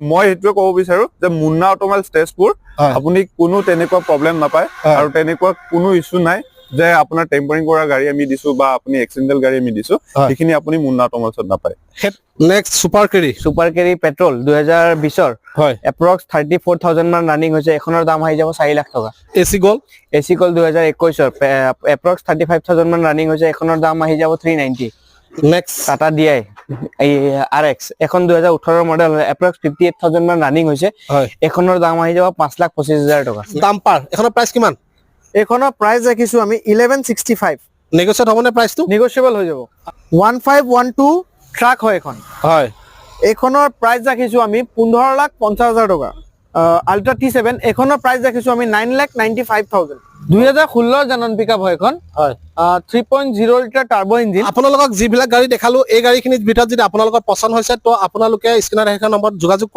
মই এইটোৱে ক'ব বিচাৰো যে মুন্না অটোমোবাইল ষ্টেজপুৰ আপুনি কোনো তেনেকুৱা প্ৰব্লেম নাপায় আৰু তেনেকুৱা কোনো ইস্যু নাই যে আপোনাৰ টেম্পাৰিং কৰা গাড়ী আমি দিছো বা আপুনি এক্সিডেন্টাল গাড়ী আমি দিছো সেইখিনি আপুনি মুন্না অটোমোবাইলছত নাপায় নেক্সট সুপাৰ কেৰি পেট্ৰল 2020 হয় এপ্ৰক্স 34000 মান ৰানিং হৈছে এখনৰ দাম আহি যাব 4 লাখ টকা এচি গল 2021 এপ্ৰক্স 35000 মান ৰানিং হৈছে এখনৰ দাম আহি যাব 390 নেক্সট টাটা ডিআই RX এখন 2018 মডেল এপ্ৰক্স 58000 মান ৰানিং হৈছে এখনৰ দাম আহি যাব 5,25,000 টকা ডাম্পাৰ এখনৰ প্ৰাইস কিমান এখনৰ প্ৰাইস ৰাখিছো আমি 1165 নেগোচিয়েট হ'বনে প্ৰাইসটো নেগোচিয়েবল হৈ যাব 1512 ট্ৰাক হয় এখন হয় এখনৰ প্ৰাইস ৰাখিছো আমি 15,50,000 টকা আল্ট্ৰা T7 এখনৰ প্ৰাইস ৰাখিছো আমি 9,95,000 2016 জানন পিকআপ হয় এখন হয় 3.0 লিটাৰ টাৰ্বো ইঞ্জিন আপোনালোকক যিবিলাক গাড়ী দেখালো এই গাড়ীখিনিৰ ভিতৰত যদি আপোনালোকৰ পছন্দ হৈছে তো আপোনালোকে স্ক্ৰিনত দেখা নম্বৰত যোগাযোগ